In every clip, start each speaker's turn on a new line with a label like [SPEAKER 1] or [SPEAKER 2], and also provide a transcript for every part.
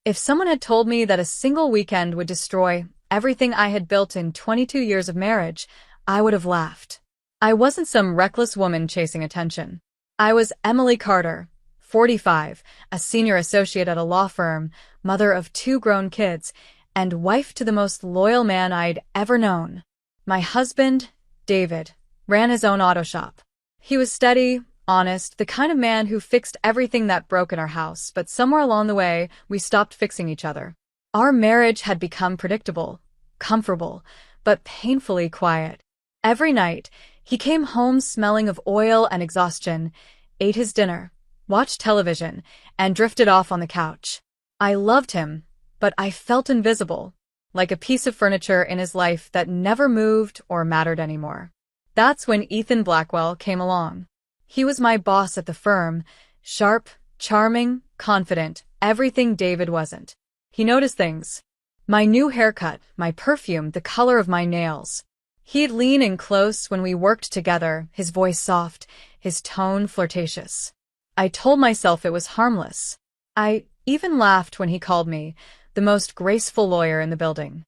[SPEAKER 1] If someone had told me that a single weekend would destroy everything I had built in 22 years of marriage, I would have laughed. I wasn't some reckless woman chasing attention. I was Emily Carter, 45, a senior associate at a law firm, mother of 2 grown kids, and wife to the most loyal man I'd ever known. My husband, David, ran his own auto shop. He was steady, honest, the kind of man who fixed everything that broke in our house, but somewhere along the way, we stopped fixing each other. Our marriage had become predictable, comfortable, but painfully quiet. Every night, he came home smelling of oil and exhaustion, ate his dinner, watched television, and drifted off on the couch. I loved him, but I felt invisible, like a piece of furniture in his life that never moved or mattered anymore. That's when Ethan Blackwell came along. He was my boss at the firm, sharp, charming, confident, everything David wasn't. He noticed things. My new haircut, my perfume, the color of my nails. He'd lean in close when we worked together, his voice soft, his tone flirtatious. I told myself it was harmless. I even laughed when he called me the most graceful lawyer in the building.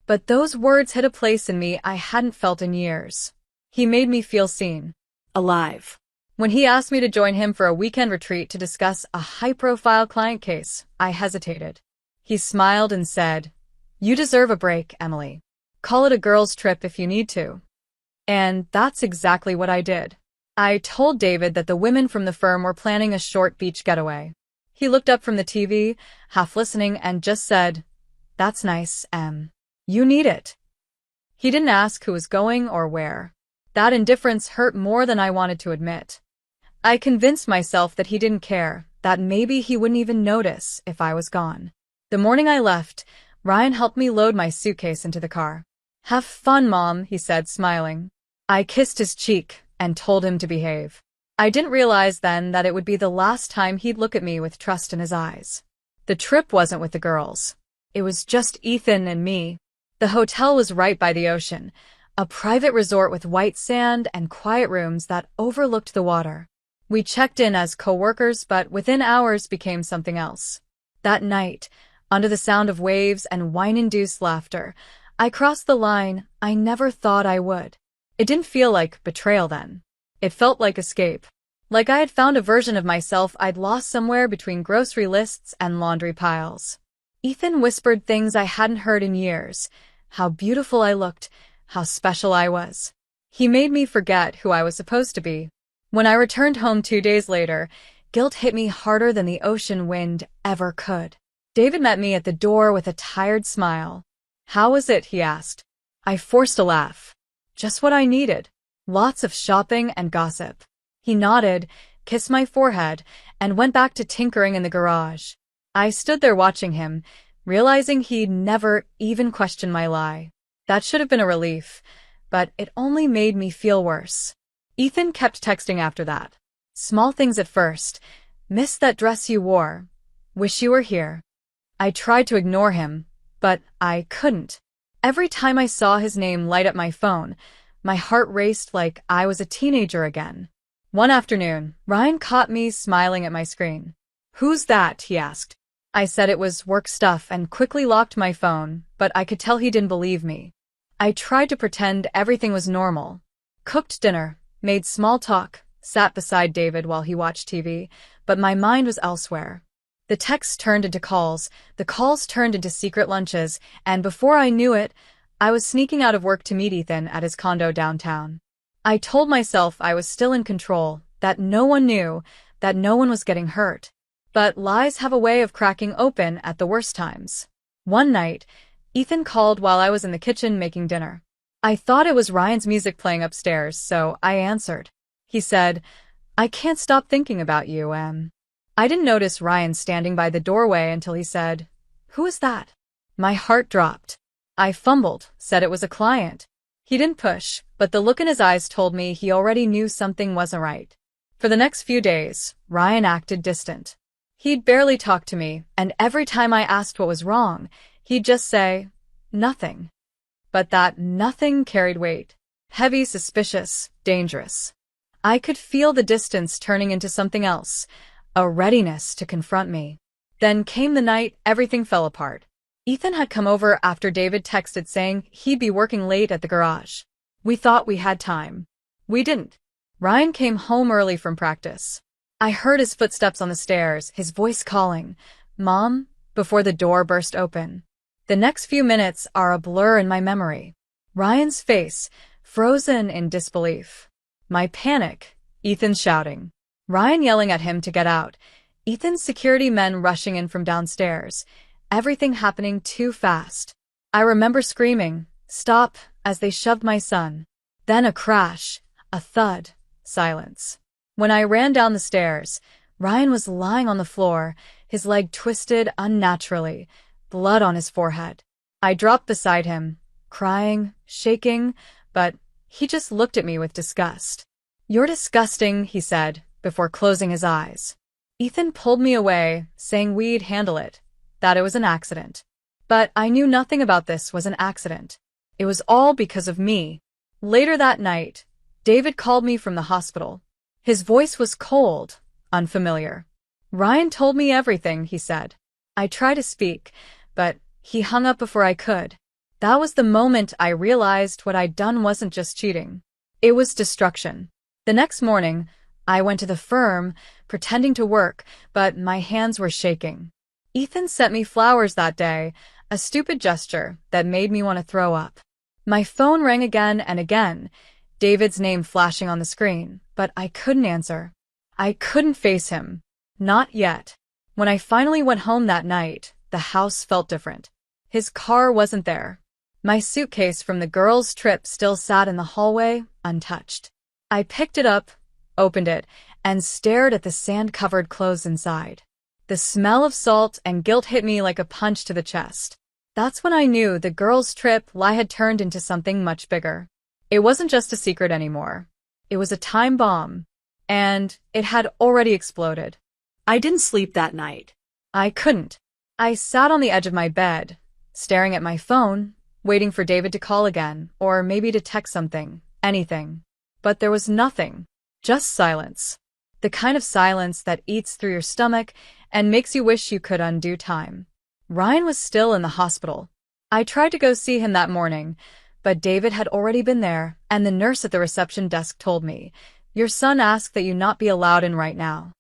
[SPEAKER 1] But those words hit a place in me I hadn't felt in years. He made me feel seen, alive. When he asked me to join him for a weekend retreat to discuss a high-profile client case, I hesitated. He smiled and said, "You deserve a break, Emily. Call it a girls' trip if you need to." And that's exactly what I did. I told David that the women from the firm were planning a short beach getaway. He looked up from the TV, half listening, and just said, "That's nice, Em. You need it." He didn't ask who was going or where. That indifference hurt more than I wanted to admit. I convinced myself that he didn't care, that maybe he wouldn't even notice if I was gone. The morning I left, Ryan helped me load my suitcase into the car. "Have fun, Mom," he said, smiling. I kissed his cheek and told him to behave. I didn't realize then that it would be the last time he'd look at me with trust in his eyes. The trip wasn't with the girls. It was just Ethan and me. The hotel was right by the ocean, a private resort with white sand and quiet rooms that overlooked the water. We checked in as co-workers, but within hours became something else. That night, under the sound of waves and wine-induced laughter, I crossed the line I never thought I would. It didn't feel like betrayal then. It felt like escape. Like I had found a version of myself I'd lost somewhere between grocery lists and laundry piles. Ethan whispered things I hadn't heard in years. How beautiful I looked, how special I was. He made me forget who I was supposed to be. When I returned home 2 days later, guilt hit me harder than the ocean wind ever could. David met me at the door with a tired smile. "How was it?" he asked. I forced a laugh. Just what I needed. Lots of shopping and gossip. He nodded, kissed my forehead, and went back to tinkering in the garage. I stood there watching him, realizing he'd never even questioned my lie. That should have been a relief, but it only made me feel worse. Ethan kept texting after that. Small things at first. "Miss that dress you wore. Wish you were here." I tried to ignore him, but I couldn't. Every time I saw his name light up my phone, my heart raced like I was a teenager again. One afternoon, Ryan caught me smiling at my screen. "Who's that?" he asked. I said it was work stuff and quickly locked my phone, but I could tell he didn't believe me. I tried to pretend everything was normal. Cooked dinner, made small talk, sat beside David while he watched TV, but my mind was elsewhere. The texts turned into calls, the calls turned into secret lunches, and before I knew it, I was sneaking out of work to meet Ethan at his condo downtown. I told myself I was still in control, that no one knew, that no one was getting hurt. But lies have a way of cracking open at the worst times. One night, Ethan called while I was in the kitchen making dinner. I thought it was Ryan's music playing upstairs, so I answered. He said, "I can't stop thinking about you, Em." I didn't notice Ryan standing by the doorway until he said, "Who is that?" My heart dropped. I fumbled, said it was a client. He didn't push, but the look in his eyes told me he already knew something wasn't right. For the next few days, Ryan acted distant. He'd barely talk to me, and every time I asked what was wrong, he'd just say, "Nothing." But that nothing carried weight. Heavy, suspicious, dangerous. I could feel the distance turning into something else, a readiness to confront me. Then came the night everything fell apart. Ethan had come over after David texted saying he'd be working late at the garage. We thought we had time. We didn't. Ryan came home early from practice. I heard his footsteps on the stairs, his voice calling, "Mom," before the door burst open. The next few minutes are a blur in my memory. Ryan's face, frozen in disbelief. My panic, Ethan shouting. Ryan yelling at him to get out. Ethan's security men rushing in from downstairs. Everything happening too fast. I remember screaming, "Stop," as they shoved my son. Then a crash, a thud, silence. When I ran down the stairs, Ryan was lying on the floor, his leg twisted unnaturally, blood on his forehead. I dropped beside him, crying, shaking, but he just looked at me with disgust. "You're disgusting," he said, before closing his eyes. Ethan pulled me away, saying we'd handle it, that it was an accident. But I knew nothing about this was an accident. It was all because of me. Later that night, David called me from the hospital. His voice was cold, unfamiliar. "Ryan told me everything," he said. I tried to speak, but he hung up before I could. That was the moment I realized what I'd done wasn't just cheating. It was destruction. The next morning, I went to the firm, pretending to work, but my hands were shaking. Ethan sent me flowers that day, a stupid gesture that made me want to throw up. My phone rang again and again, David's name flashing on the screen, but I couldn't answer. I couldn't face him. Not yet. When I finally went home that night, the house felt different. His car wasn't there. My suitcase from the girls' trip still sat in the hallway, untouched. I picked it up, opened it, and stared at the sand-covered clothes inside. The smell of salt and guilt hit me like a punch to the chest. That's when I knew the girls' trip lie had turned into something much bigger. It wasn't just a secret anymore. It was a time bomb. And it had already exploded.
[SPEAKER 2] I didn't sleep that night.
[SPEAKER 1] I couldn't. I sat on the edge of my bed, staring at my phone, waiting for David to call again, or maybe to text something, anything. But there was nothing. Just silence. The kind of silence that eats through your stomach and makes you wish you could undo time. Ryan was still in the hospital. I tried to go see him that morning, but David had already been there, and the nurse at the reception desk told me, "Your son asked that you not be allowed in right now."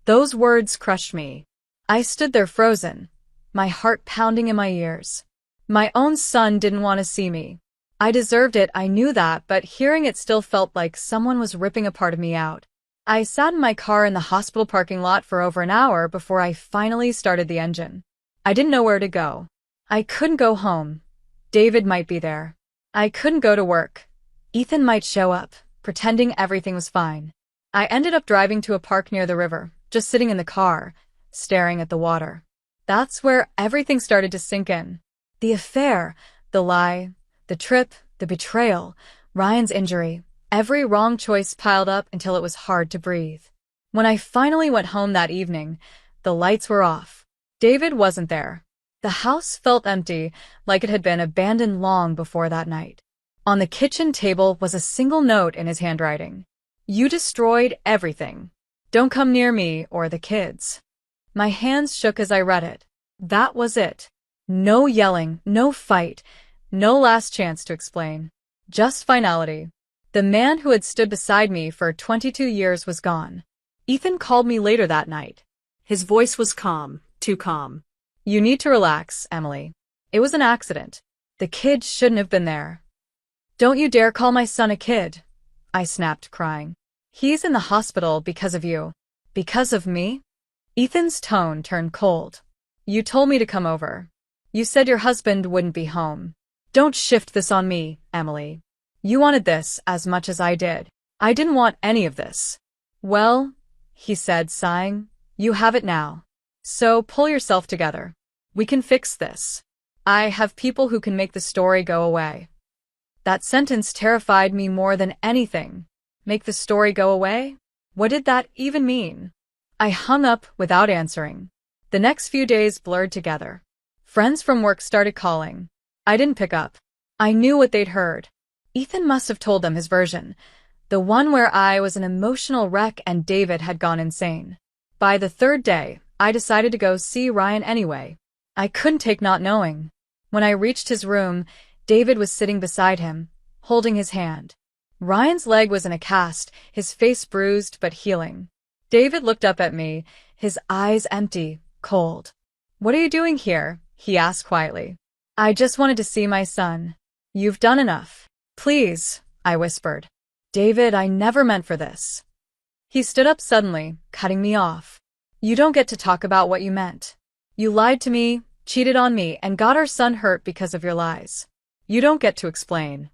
[SPEAKER 1] Those words crushed me. I stood there frozen, my heart pounding in my ears. My own son didn't want to see me. I deserved it, I knew that, but hearing it still felt like someone was ripping a part of me out. I sat in my car in the hospital parking lot for over an hour before I finally started the engine. I didn't know where to go. I couldn't go home. David might be there. I couldn't go to work. Ethan might show up, pretending everything was fine. I ended up driving to a park near the river, just sitting in the car, staring at the water. That's where everything started to sink in. The affair, the lie, the trip, the betrayal, Ryan's injury, every wrong choice piled up until it was hard to breathe. When I finally went home that evening, the lights were off. David wasn't there. The house felt empty, like it had been abandoned long before that night. On the kitchen table was a single note in his handwriting. "You destroyed everything. Don't come near me or the kids." My hands shook as I read it. That was it. No yelling, no fight, no last chance to explain. Just finality. The man who had stood beside me for 22 years was gone. Ethan called me later that night.
[SPEAKER 2] His voice was calm, too calm.
[SPEAKER 1] "You need to relax, Emily. It was an accident. The kid shouldn't have been there." "Don't you dare call my son a kid," I snapped, crying. "He's in the hospital because of you." "Because of me?" Ethan's tone turned cold. "You told me to come over. You said your husband wouldn't be home. Don't shift this on me, Emily. You wanted this as much as I did. I didn't want any of this." "Well," he said, sighing, "you have it now. So pull yourself together. We can fix this. I have people who can make the story go away." That sentence terrified me more than anything. Make the story go away? What did that even mean? I hung up without answering. The next few days blurred together. Friends from work started calling. I didn't pick up. I knew what they'd heard. Ethan must have told them his version, the one where I was an emotional wreck and David had gone insane. By the third day, I decided to go see Ryan anyway. I couldn't take not knowing. When I reached his room, David was sitting beside him, holding his hand. Ryan's leg was in a cast, his face bruised but healing. David looked up at me, his eyes empty, cold. "What are you doing here?" he asked quietly. "I just wanted to see my son." "You've done enough." "Please," I whispered. "David, I never meant for this." He stood up suddenly, cutting me off. "You don't get to talk about what you meant. You lied to me, cheated on me, and got our son hurt because of your lies. You don't get to explain."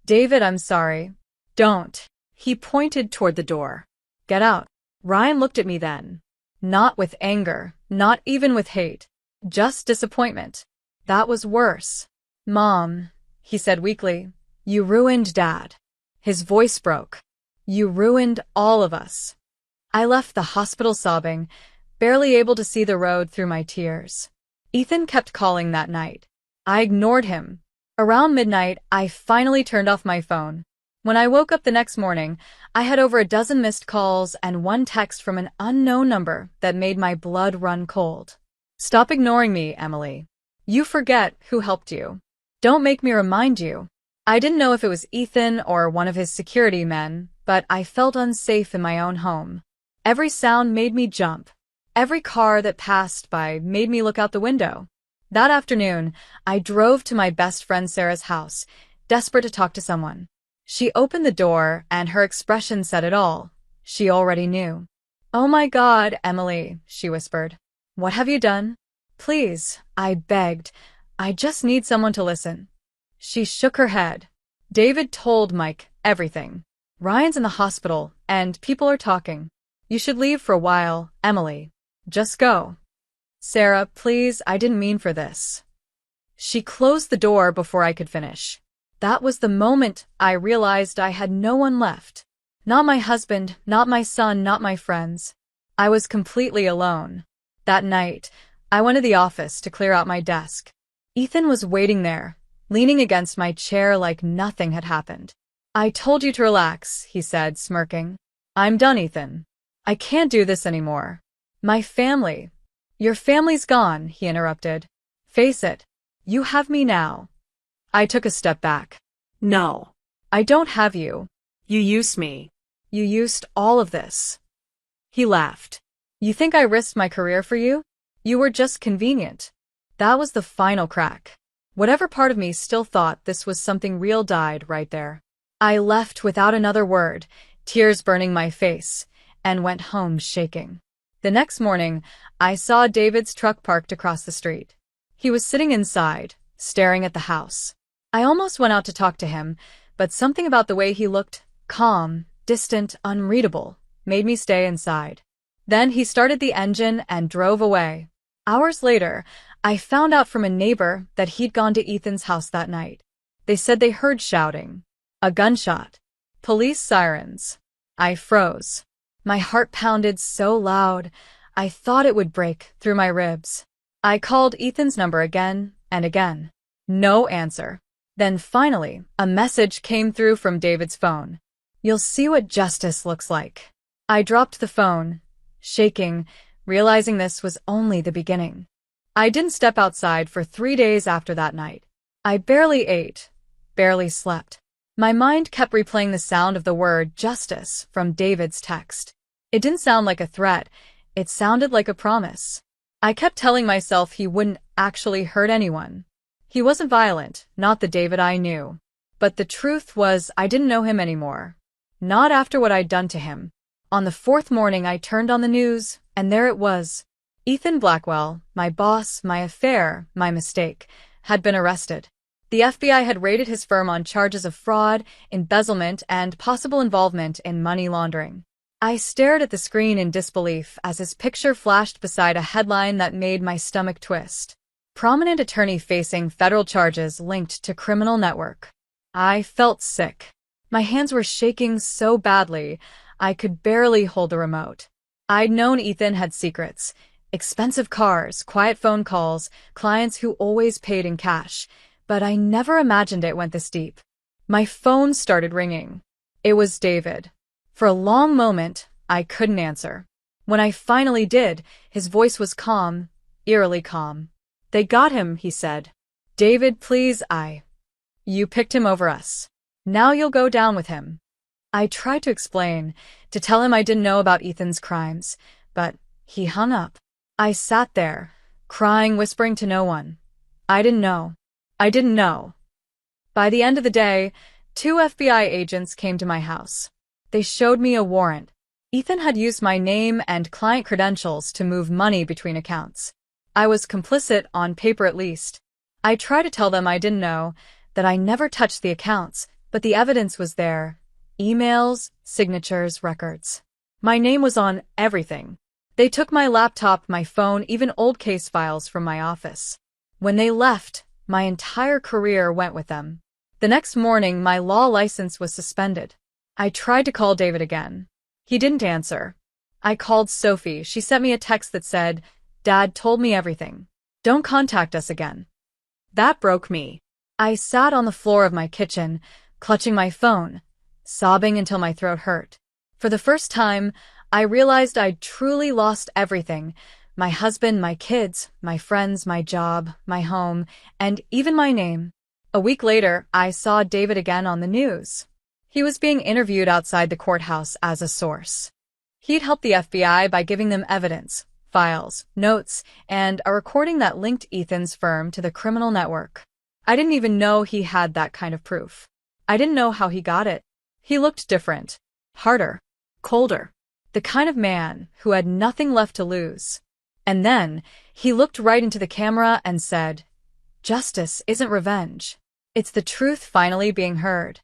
[SPEAKER 1] "David, I'm sorry." "Don't." He pointed toward the door. "Get out." Ryan looked at me then. Not with anger, not even with hate. Just disappointment. That was worse. "Mom," he said weakly, "you ruined Dad." His voice broke. "You ruined all of us." I left the hospital sobbing, barely able to see the road through my tears. Ethan kept calling that night. I ignored him. Around midnight, I finally turned off my phone. When I woke up the next morning, I had over a dozen missed calls and one text from an unknown number that made my blood run cold. "Stop ignoring me, Emily. You forget who helped you. Don't make me remind you." I didn't know if it was Ethan or one of his security men, but I felt unsafe in my own home. Every sound made me jump. Every car that passed by made me look out the window. That afternoon, I drove to my best friend Sarah's house, desperate to talk to someone. She opened the door, and her expression said it all. She already knew. "Oh my God, Emily," she whispered. "What have you done?" "Please," I begged. "I just need someone to listen." She shook her head. "David told Mike everything. Ryan's in the hospital, and people are talking. You should leave for a while, Emily. Just go." "Sarah, please, I didn't mean for this." She closed the door before I could finish. That was the moment I realized I had no one left. Not my husband, not my son, not my friends. I was completely alone. That night, I went to the office to clear out my desk. Ethan was waiting there, leaning against my chair like nothing had happened. "I told you to relax," he said, smirking. "I'm done, Ethan. I can't do this anymore. My family." "Your family's gone," he interrupted. "Face it. You have me now." I took a step back.
[SPEAKER 2] No.
[SPEAKER 1] "I don't have you.
[SPEAKER 2] You used me.
[SPEAKER 1] You used all of this." He laughed. "You think I risked my career for you? You were just convenient." That was the final crack. Whatever part of me still thought this was something real died right there. I left without another word, tears burning my face, and went home shaking. The next morning, I saw David's truck parked across the street. He was sitting inside, staring at the house. I almost went out to talk to him, but something about the way he looked, calm, distant, unreadable, made me stay inside. Then he started the engine and drove away. Hours later, I found out from a neighbor that he'd gone to Ethan's house that night. They said they heard shouting. A gunshot. Police sirens. I froze. My heart pounded so loud, I thought it would break through my ribs. I called Ethan's number again and again. No answer. Then finally, a message came through from David's phone. "You'll see what justice looks like." I dropped the phone, shaking, realizing this was only the beginning. I didn't step outside for 3 days after that night. I barely ate, barely slept. My mind kept replaying the sound of the word justice from David's text. It didn't sound like a threat, it sounded like a promise. I kept telling myself he wouldn't actually hurt anyone. He wasn't violent, not the David I knew. But the truth was I didn't know him anymore. Not after what I'd done to him. On the 4th morning I turned on the news, and there it was. Ethan Blackwell, my boss, my affair, my mistake, had been arrested. The FBI had raided his firm on charges of fraud, embezzlement, and possible involvement in money laundering. I stared at the screen in disbelief as his picture flashed beside a headline that made my stomach twist. Prominent attorney facing federal charges linked to criminal network. I felt sick. My hands were shaking so badly, I could barely hold the remote. I'd known Ethan had secrets. Expensive cars, quiet phone calls, clients who always paid in cash. But I never imagined it went this deep. My phone started ringing. It was David. For a long moment, I couldn't answer. When I finally did, his voice was calm, eerily calm. "They got him," he said. "David, please, You picked him over us. Now you'll go down with him." I tried to explain, to tell him I didn't know about Ethan's crimes, but he hung up. I sat there, crying, whispering to no one. I didn't know. I didn't know. By the end of the day, 2 FBI agents came to my house. They showed me a warrant. Ethan had used my name and client credentials to move money between accounts. I was complicit, on paper at least. I tried to tell them I didn't know, that I never touched the accounts, but the evidence was there. Emails, signatures, records. My name was on everything. They took my laptop, my phone, even old case files from my office. When they left, my entire career went with them. The next morning, my law license was suspended. I tried to call David again. He didn't answer. I called Sophie. She sent me a text that said, "Dad told me everything. Don't contact us again."
[SPEAKER 2] That broke me.
[SPEAKER 1] I sat on the floor of my kitchen, clutching my phone, sobbing until my throat hurt. For the first time, I realized I'd truly lost everything. My husband, my kids, my friends, my job, my home, and even my name. A week later, I saw David again on the news. He was being interviewed outside the courthouse as a source. He'd helped the FBI by giving them evidence, files, notes, and a recording that linked Ethan's firm to the criminal network. I didn't even know he had that kind of proof. I didn't know how he got it. He looked different, harder, colder, the kind of man who had nothing left to lose. And then, he looked right into the camera and said, "Justice isn't revenge. It's the truth finally being heard."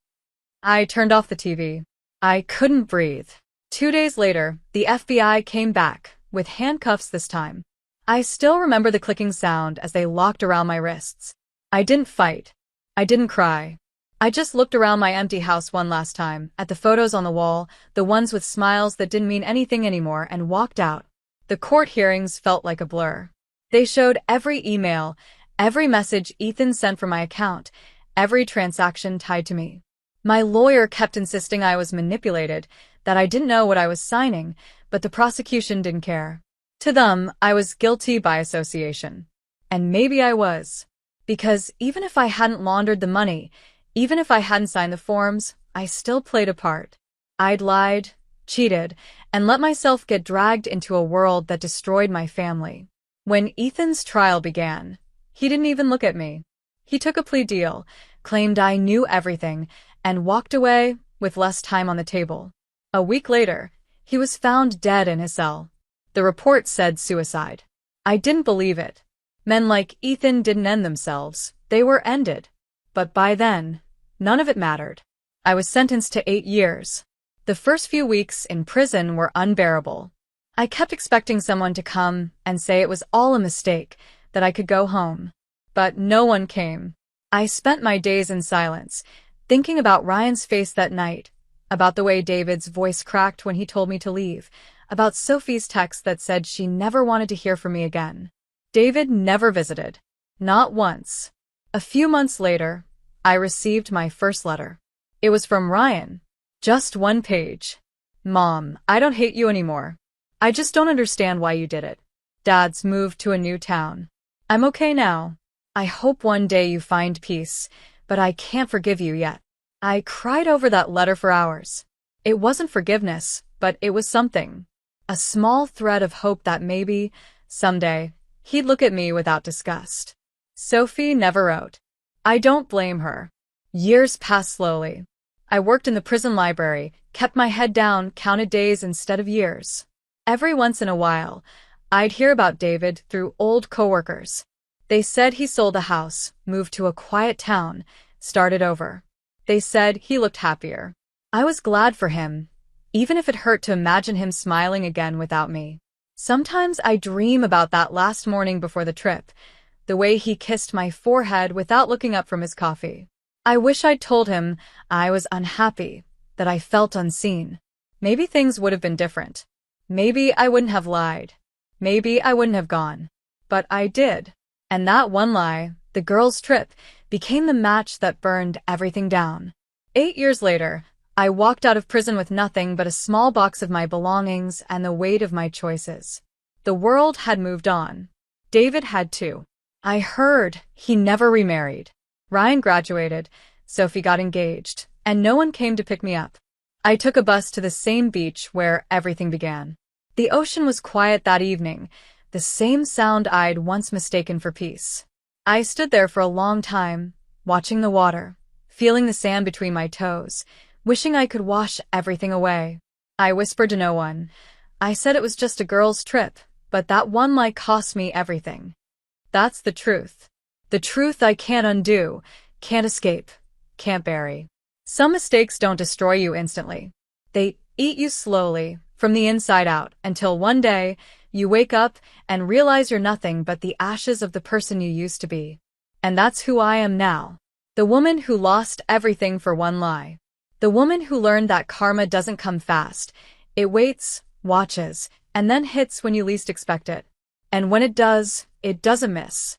[SPEAKER 1] I turned off the TV. I couldn't breathe. 2 days later, the FBI came back, with handcuffs this time. I still remember the clicking sound as they locked around my wrists. I didn't fight. I didn't cry. I just looked around my empty house one last time, at the photos on the wall, the ones with smiles that didn't mean anything anymore, and walked out. The court hearings felt like a blur. They showed every email, every message Ethan sent from my account, every transaction tied to me. My lawyer kept insisting I was manipulated, that I didn't know what I was signing, but the prosecution didn't care. To them, I was guilty by association. And maybe I was. Because even if I hadn't laundered the money, even if I hadn't signed the forms, I still played a part. I'd lied, cheated, and let myself get dragged into a world that destroyed my family. When Ethan's trial began, he didn't even look at me. He took a plea deal, claimed I knew everything, and walked away with less time on the table. A week later, he was found dead in his cell. The report said suicide. I didn't believe it. Men like Ethan didn't end themselves, they were ended. But by then, none of it mattered. I was sentenced to 8 years. The first few weeks in prison were unbearable. I kept expecting someone to come and say it was all a mistake, that I could go home. But no one came. I spent my days in silence, thinking about Ryan's face that night, about the way David's voice cracked when he told me to leave, about Sophie's text that said she never wanted to hear from me again. David never visited. Not once. A few months later, I received my first letter. It was from Ryan. Just 1 page. "Mom, I don't hate you anymore. I just don't understand why you did it. Dad's moved to a new town. I'm okay now. I hope one day you find peace, but I can't forgive you yet." I cried over that letter for hours. It wasn't forgiveness, but it was something. A small thread of hope that maybe, someday, he'd look at me without disgust. Sophie never wrote. I don't blame her. Years passed slowly. I worked in the prison library, kept my head down, counted days instead of years. Every once in a while, I'd hear about David through old coworkers. They said he sold a house, moved to a quiet town, started over. They said he looked happier. I was glad for him, even if it hurt to imagine him smiling again without me. Sometimes I dream about that last morning before the trip, the way he kissed my forehead without looking up from his coffee. I wish I'd told him I was unhappy, that I felt unseen. Maybe things would have been different. Maybe I wouldn't have lied. Maybe I wouldn't have gone. But I did. And that one lie, the girls' trip, became the match that burned everything down. 8 years later, I walked out of prison with nothing but a small box of my belongings and the weight of my choices. The world had moved on. David had too. I heard he never remarried. Ryan graduated, Sophie got engaged, and no one came to pick me up. I took a bus to the same beach where everything began. The ocean was quiet that evening, the same sound I'd once mistaken for peace. I stood there for a long time, watching the water, feeling the sand between my toes, wishing I could wash everything away. I whispered to no one. I said it was just a girl's trip, but that one might cost me everything. That's the truth. The truth I can't undo, can't escape, can't bury. Some mistakes don't destroy you instantly. They eat you slowly, from the inside out, until one day, you wake up and realize you're nothing but the ashes of the person you used to be. And that's who I am now. The woman who lost everything for one lie. The woman who learned that karma doesn't come fast. It waits, watches, and then hits when you least expect it. And when it does, it doesn't miss.